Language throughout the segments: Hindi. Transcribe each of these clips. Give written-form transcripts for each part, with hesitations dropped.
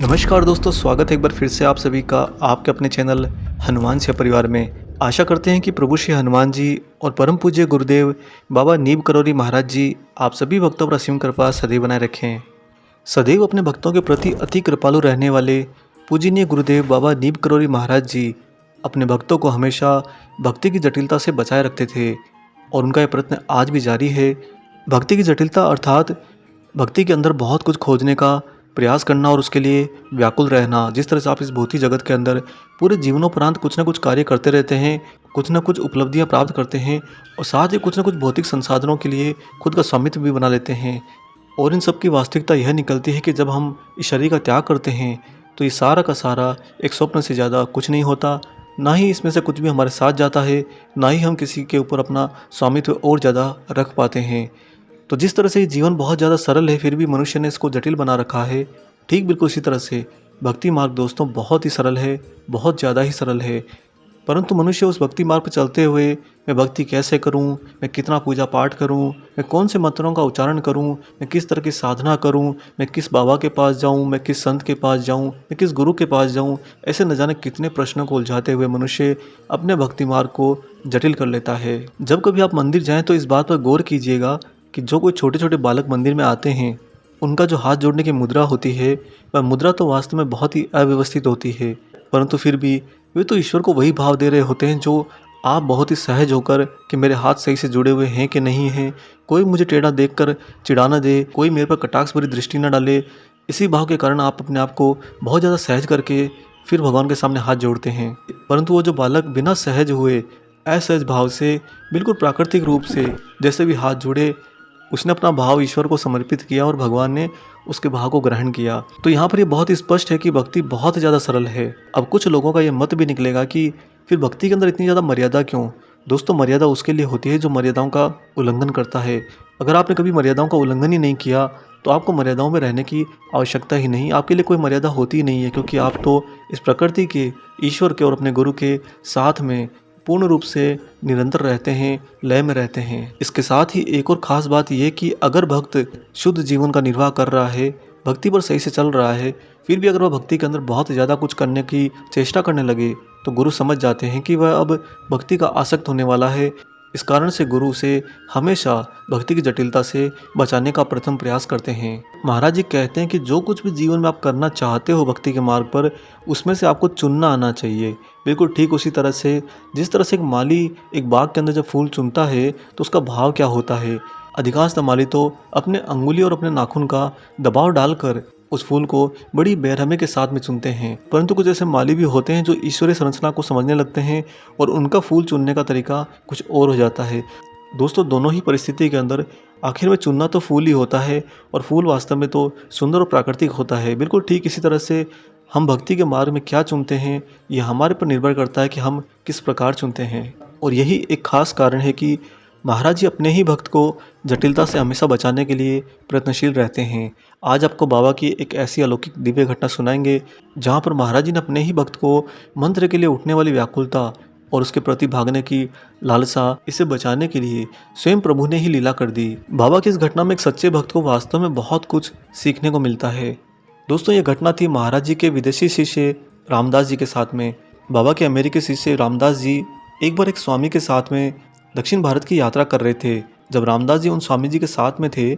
नमस्कार दोस्तों, स्वागत है एक बार फिर से आप सभी का आपके अपने चैनल हनुमान सिंह परिवार में। आशा करते हैं कि प्रभु श्री हनुमान जी और परम पूज्य गुरुदेव बाबा नीम करौरी महाराज जी आप सभी भक्तों पर असीम कृपा सदैव बनाए रखें। सदैव अपने भक्तों के प्रति अति कृपालु रहने वाले पूजनीय गुरुदेव बाबा नीम करौरी महाराज जी अपने भक्तों को हमेशा भक्ति की जटिलता से बचाए रखते थे और उनका यह प्रयत्न आज भी जारी है। भक्ति की जटिलता अर्थात भक्ति के अंदर बहुत कुछ खोजने का प्रयास करना और उसके लिए व्याकुल रहना। जिस तरह से आप इस भौतिक जगत के अंदर पूरे जीवनोपरांत कुछ ना कुछ कार्य करते रहते हैं, कुछ ना कुछ उपलब्धियां प्राप्त करते हैं और साथ ही कुछ ना कुछ भौतिक संसाधनों के लिए खुद का स्वामित्व भी बना लेते हैं। और इन सब की वास्तविकता यह निकलती है कि जब हम इस शरीर का त्याग करते हैं तो ये सारा का सारा एक स्वप्न से ज़्यादा कुछ नहीं होता। ना ही इसमें से कुछ भी हमारे साथ जाता है, ना ही हम किसी के ऊपर अपना स्वामित्व और ज़्यादा रख पाते हैं। तो जिस तरह से ये जीवन बहुत ज़्यादा सरल है फिर भी मनुष्य ने इसको जटिल बना रखा है, ठीक बिल्कुल इसी तरह से भक्ति मार्ग दोस्तों बहुत ही सरल है, बहुत ज़्यादा ही सरल है। परंतु मनुष्य उस भक्ति मार्ग पर चलते हुए मैं भक्ति कैसे करूं, मैं कितना पूजा पाठ करूं, मैं कौन से मंत्रों का उच्चारण करूं, मैं किस तरह की साधना करूं, मैं किस बाबा के पास जाऊं, मैं किस संत के पास जाऊं, मैं किस गुरु के पास जाऊं, ऐसे न जाने कितने प्रश्नों को उलझाते हुए मनुष्य अपने भक्ति मार्ग को जटिल कर लेता है। जब कभी आप मंदिर जाएं तो इस बात पर गौर कीजिएगा कि जो कोई छोटे छोटे बालक मंदिर में आते हैं उनका जो हाथ जोड़ने की मुद्रा होती है वह मुद्रा तो वास्तव में बहुत ही अव्यवस्थित होती है, परंतु फिर भी वे तो ईश्वर को वही भाव दे रहे होते हैं जो आप बहुत ही सहज होकर कि मेरे हाथ सही से जुड़े हुए हैं कि नहीं हैं, कोई मुझे टेढ़ा देखकर चिढ़ा न दे, कोई मेरे पर कटाक्ष भरी दृष्टि न डाले। इसी भाव के कारण आप अपने आप को बहुत ज़्यादा सहज करके फिर भगवान के सामने हाथ जोड़ते हैं। परंतु वो जो बालक बिना सहज हुए असहज भाव से बिल्कुल प्राकृतिक रूप से जैसे भी हाथ जोड़े, उसने अपना भाव ईश्वर को समर्पित किया और भगवान ने उसके भाव को ग्रहण किया। तो यहाँ पर ये बहुत ही स्पष्ट है कि भक्ति बहुत ज़्यादा सरल है। अब कुछ लोगों का ये मत भी निकलेगा कि फिर भक्ति के अंदर इतनी ज़्यादा मर्यादा क्यों। दोस्तों, मर्यादा उसके लिए होती है जो मर्यादाओं का उल्लंघन करता है। अगर आपने कभी मर्यादाओं का उल्लंघन ही नहीं किया तो आपको मर्यादाओं में रहने की आवश्यकता ही नहीं, आपके लिए कोई मर्यादा होती ही नहीं है, क्योंकि आप तो इस प्रकृति के, ईश्वर के और अपने गुरु के साथ में पूर्ण रूप से निरंतर रहते हैं, लय में रहते हैं। इसके साथ ही एक और ख़ास बात यह कि अगर भक्त शुद्ध जीवन का निर्वाह कर रहा है, भक्ति पर सही से चल रहा है, फिर भी अगर वह भक्ति के अंदर बहुत ज़्यादा कुछ करने की चेष्टा करने लगे तो गुरु समझ जाते हैं कि वह अब भक्ति का आसक्त होने वाला है। इस कारण से गुरु उसे हमेशा भक्ति की जटिलता से बचाने का प्रथम प्रयास करते हैं। महाराज जी कहते हैं कि जो कुछ भी जीवन में आप करना चाहते हो भक्ति के मार्ग पर, उसमें से आपको चुनना आना चाहिए। बिल्कुल ठीक उसी तरह से जिस तरह से एक माली एक बाग के अंदर जब फूल चुनता है तो उसका भाव क्या होता है। अधिकांशतः माली तो अपने अंगुली और अपने नाखून का दबाव डालकर उस फूल को बड़ी बेरहमी के साथ में चुनते हैं, परंतु कुछ ऐसे माली भी होते हैं जो ईश्वरीय संरचना को समझने लगते हैं और उनका फूल चुनने का तरीका कुछ और हो जाता है। दोस्तों, दोनों ही परिस्थिति के अंदर आखिर में चुनना तो फूल ही होता है और फूल वास्तव में तो सुंदर और प्राकृतिक होता है। बिल्कुल ठीक इसी तरह से हम भक्ति के मार्ग में क्या चुनते हैं यह हमारे पर निर्भर करता है कि हम किस प्रकार चुनते हैं। और यही एक खास कारण है कि महाराज जी अपने ही भक्त को जटिलता से हमेशा बचाने के लिए प्रयत्नशील रहते हैं। आज आपको बाबा की एक ऐसी अलौकिक दिव्य घटना सुनाएंगे जहाँ पर महाराज जी ने अपने ही भक्त को मंत्र के लिए उठने वाली व्याकुलता और उसके प्रति भागने की लालसा, इसे बचाने के लिए स्वयं प्रभु ने ही लीला कर दी। बाबा की इस घटना में एक सच्चे भक्त को वास्तव में बहुत कुछ सीखने को मिलता है। दोस्तों, ये घटना थी महाराज जी के विदेशी शिष्य रामदास जी के साथ में। बाबा के अमेरिकी शिष्य रामदास जी एक बार एक स्वामी के साथ में दक्षिण भारत की यात्रा कर रहे थे। जब रामदास जी उन स्वामी जी के साथ में थे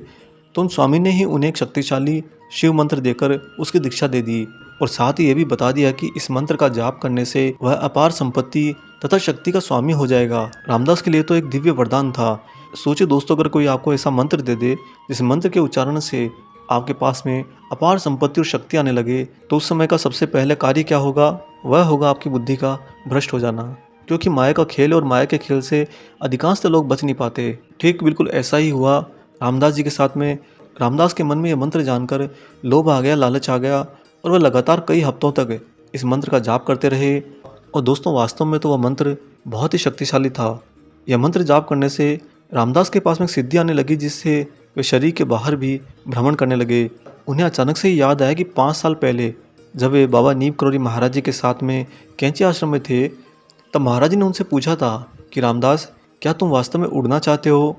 तो उन स्वामी ने ही उन्हें एक शक्तिशाली शिव मंत्र देकर उसकी दीक्षा दे दी और साथ ही ये भी बता दिया कि इस मंत्र का जाप करने से वह अपार संपत्ति तथा शक्ति का स्वामी हो जाएगा। रामदास के लिए तो एक दिव्य वरदान था। सोचिए दोस्तों, अगर कोई आपको ऐसा मंत्र दे दे जिस मंत्र के उच्चारण से आपके पास में अपार संपत्ति और शक्ति आने लगे तो उस समय का सबसे पहले कार्य क्या होगा? वह होगा आपकी बुद्धि का भ्रष्ट हो जाना, क्योंकि माया का खेल और माया के खेल से अधिकांश लोग बच नहीं पाते। ठीक बिल्कुल ऐसा ही हुआ रामदास जी के साथ में। रामदास के मन में यह मंत्र जानकर लोभ आ गया, लालच आ गया और वह लगातार कई हफ्तों तक इस मंत्र का जाप करते रहे। और दोस्तों, वास्तव में तो वह मंत्र बहुत ही शक्तिशाली था। यह मंत्र जाप करने से रामदास के पास में एक सिद्धि आने लगी जिससे वे शरीर के बाहर भी भ्रमण करने लगे। उन्हें अचानक से याद आया कि 5 साल पहले जब वे बाबा नीम करौरी महाराज जी के साथ में कैंची आश्रम में थे तब महाराज जी ने उनसे पूछा था कि रामदास, क्या तुम वास्तव में उड़ना चाहते हो?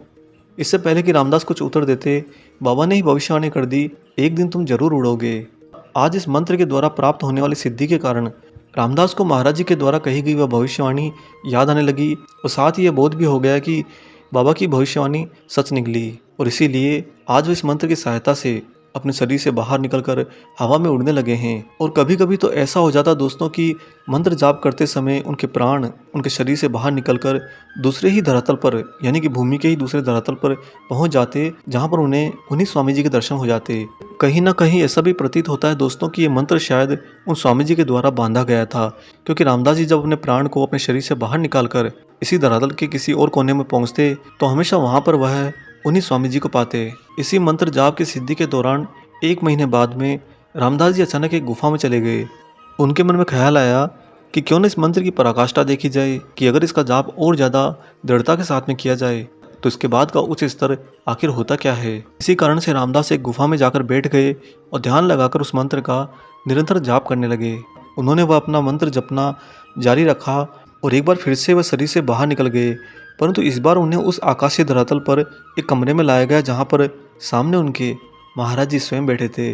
इससे पहले कि रामदास कुछ उत्तर देते, बाबा ने ही भविष्यवाणी कर दी, एक दिन तुम जरूर उड़ोगे। आज इस मंत्र के द्वारा प्राप्त होने वाली सिद्धि के कारण रामदास को महाराज जी के द्वारा कही गई वह भविष्यवाणी याद आने लगी और साथ ही यह बोध भी हो गया कि बाबा की भविष्यवाणी सच निकली और इसीलिए आज वो इस मंत्र की सहायता से अपने शरीर से बाहर निकलकर हवा में उड़ने लगे हैं। और कभी कभी तो ऐसा हो जाता दोस्तों कि मंत्र जाप करते समय उनके प्राण उनके शरीर से बाहर निकलकर दूसरे ही धरातल पर यानी कि भूमि के ही दूसरे धरातल पर पहुंच जाते, जहां पर उन्हें उन्हीं स्वामी जी के दर्शन हो जाते। कहीं ना कहीं ऐसा भी प्रतीत होता है दोस्तों कि ये मंत्र शायद उन स्वामी जी के द्वारा बांधा गया था, क्योंकि रामदास जी जब अपने प्राण को अपने शरीर से बाहर निकालकर इसी धरातल के किसी और कोने में पहुंचते तो हमेशा वहां पर वह उन्हीं स्वामी जी को पाते। इसी मंत्र जाप की सिद्धि के दौरान 1 महीने बाद में रामदास जी अचानक एक गुफा में चले गए। उनके मन में ख्याल आया कि क्यों न इस मंत्र की पराकाष्ठा देखी जाए कि अगर इसका जाप और ज़्यादा दृढ़ता के साथ में किया जाए तो इसके बाद का उच्च स्तर आखिर होता क्या है। इसी कारण से रामदास एक गुफा में जाकर बैठ गए और ध्यान लगाकर उस मंत्र का निरंतर जाप करने लगे। उन्होंने वह अपना मंत्र जपना जारी रखा और एक बार फिर से वह शरीर से बाहर निकल गए, परंतु इस बार उन्हें उस आकाशीय धरातल पर एक कमरे में लाया गया जहाँ पर सामने उनके महाराज जी स्वयं बैठे थे।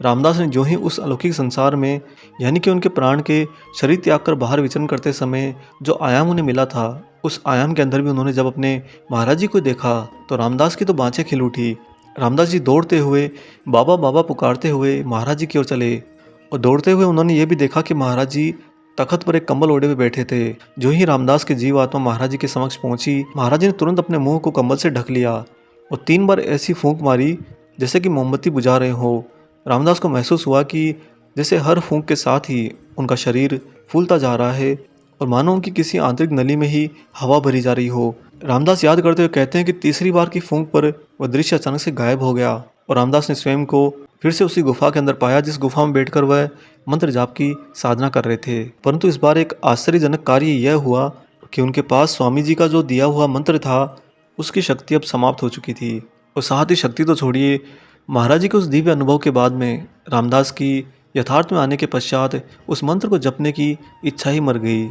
रामदास ने जो ही उस अलौकिक संसार में यानी कि उनके प्राण के शरीर त्याग कर बाहर विचरण करते समय जो आयाम उन्हें मिला था, उस आयाम के अंदर भी उन्होंने जब अपने महाराज जी को देखा तो रामदास की तो बाँछें खिल उठी। रामदास जी दौड़ते हुए बाबा बाबा पुकारते हुए महाराज जी की ओर चले और दौड़ते हुए उन्होंने ये भी देखा कि महाराज जी तख्त पर एक कंबल ओढ़े हुए बैठे थे। जो ही रामदास की जीव आत्मा महाराज जी के समक्ष पहुंची, महाराज जी ने तुरंत अपने मुंह को कंबल से ढक लिया और 3 बार ऐसी फूंक मारी जैसे कि मोमबत्ती बुझा रहे हो। रामदास को महसूस हुआ कि जैसे हर फूंक के साथ ही उनका शरीर फूलता जा रहा है और मानो उनकी किसी आंतरिक नली में ही हवा भरी जा रही हो। रामदास याद करते हुए कहते हैं कि तीसरी बार की फूंक पर वह दृश्य अचानक से गायब हो गया और रामदास ने स्वयं को फिर से उसी गुफा के अंदर पाया जिस गुफा में बैठकर वह मंत्र जाप की साधना कर रहे थे। परंतु इस बार एक आश्चर्यजनक कार्य यह हुआ कि उनके पास स्वामी जी का जो दिया हुआ मंत्र था उसकी शक्ति अब समाप्त हो चुकी थी और साथ ही शक्ति तो छोड़िए, महाराज जी के उस दिव्य अनुभव के बाद में रामदास की यथार्थ में आने के पश्चात उस मंत्र को जपने की इच्छा ही मर गई।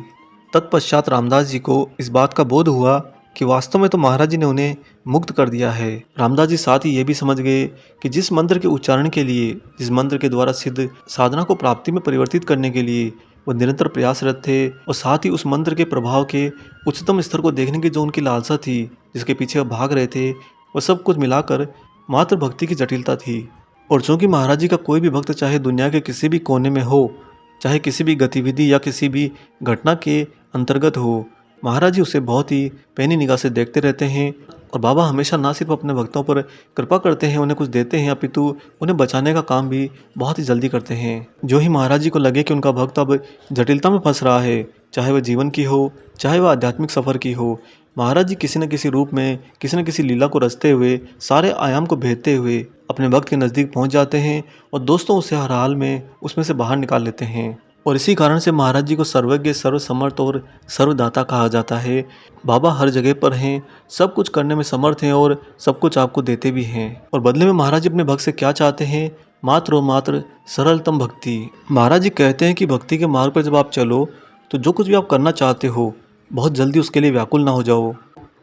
तत्पश्चात रामदास जी को इस बात का बोध हुआ कि वास्तव में तो महाराज जी ने उन्हें मुक्त कर दिया है। रामदास जी साथ ही ये भी समझ गए कि जिस मंत्र के उच्चारण के लिए, जिस मंत्र के द्वारा सिद्ध साधना को प्राप्ति में परिवर्तित करने के लिए वो निरंतर प्रयासरत थे और साथ ही उस मंत्र के प्रभाव के उच्चतम स्तर को देखने की जो उनकी लालसा थी, जिसके पीछे वो भाग रहे थे, वह सब कुछ मिलाकर मात्र भक्ति की जटिलता थी। और चूँकि महाराज जी का कोई भी भक्त चाहे दुनिया के किसी भी कोने में हो, चाहे किसी भी गतिविधि या किसी भी घटना के अंतर्गत हो, महाराज जी उसे बहुत ही पैनी निगाह से देखते रहते हैं और बाबा हमेशा ना सिर्फ अपने भक्तों पर कृपा करते हैं, उन्हें कुछ देते हैं, अपितु उन्हें बचाने का काम भी बहुत ही जल्दी करते हैं। जो ही महाराज जी को लगे कि उनका भक्त अब जटिलता में फंस रहा है, चाहे वह जीवन की हो, चाहे वह आध्यात्मिक सफ़र की हो, महाराज जी किसी न किसी रूप में, किसी न किसी लीला को रचते हुए, सारे आयाम को भेदते हुए अपने भक्त के नज़दीक पहुँच जाते हैं और दोस्तों उसे हर हाल में उसमें से बाहर निकाल लेते हैं। और इसी कारण से महाराज जी को सर्वज्ञ, सर्वसमर्थ और सर्वदाता कहा जाता है। बाबा हर जगह पर हैं, सब कुछ करने में समर्थ हैं और सब कुछ आपको देते भी हैं। और बदले में महाराज जी अपने भक्त से क्या चाहते हैं? मात्र और मात्र सरलतम भक्ति। महाराज जी कहते हैं कि भक्ति के मार्ग पर जब आप चलो तो जो कुछ भी आप करना चाहते हो बहुत जल्दी उसके लिए व्याकुल ना हो जाओ।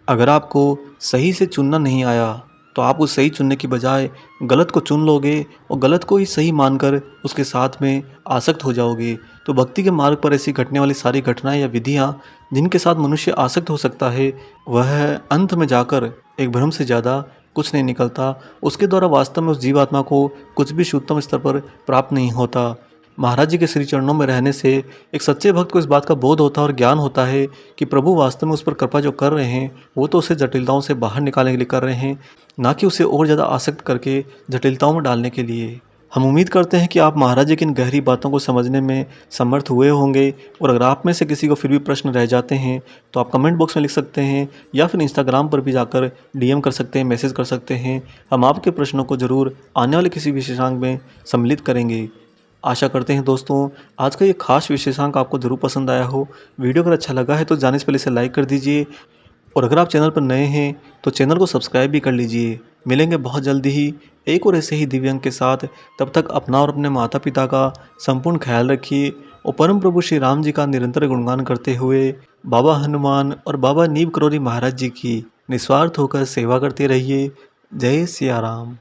अगर आपको सही से चुनना नहीं आया तो आप उस सही चुनने की बजाय गलत को चुन लोगे और गलत को ही सही मानकर उसके साथ में आसक्त हो जाओगे। तो भक्ति के मार्ग पर ऐसी घटने वाली सारी घटनाएं या विधियां जिनके साथ मनुष्य आसक्त हो सकता है, वह अंत में जाकर एक भ्रम से ज़्यादा कुछ नहीं निकलता। उसके द्वारा वास्तव में उस जीवात्मा को कुछ भी शुद्धतम स्तर पर प्राप्त नहीं होता। महाराज जी के श्री चरणों में रहने से एक सच्चे भक्त को इस बात का बोध होता है और ज्ञान होता है कि प्रभु वास्तव में उस पर कृपा जो कर रहे हैं वो तो उसे जटिलताओं से बाहर निकालने के लिए कर रहे हैं, ना कि उसे और ज़्यादा आसक्त करके जटिलताओं में डालने के लिए। हम उम्मीद करते हैं कि आप महाराज जी की इन गहरी बातों को समझने में समर्थ हुए होंगे। और अगर आप में से किसी को फिर भी प्रश्न रह जाते हैं तो आप कमेंट बॉक्स में लिख सकते हैं या फिर इंस्टाग्राम पर भी जाकर DM कर सकते हैं, मैसेज कर सकते हैं। हम आपके प्रश्नों को ज़रूर आने वाले किसी विशेषांक में सम्मिलित करेंगे। आशा करते हैं दोस्तों आज का ये खास विशेषांक आपको ज़रूर पसंद आया हो। वीडियो अगर अच्छा लगा है तो जाने से पहले इसे लाइक कर दीजिए और अगर आप चैनल पर नए हैं तो चैनल को सब्सक्राइब भी कर लीजिए। मिलेंगे बहुत जल्दी ही एक और ऐसे ही दिव्यांग के साथ। तब तक अपना और अपने माता पिता का संपूर्ण ख्याल रखिए और परम प्रभु श्री राम जी का निरंतर गुणगान करते हुए बाबा हनुमान और बाबा नीम करोली महाराज जी की निस्वार्थ होकर सेवा करते रहिए। जय सिया राम।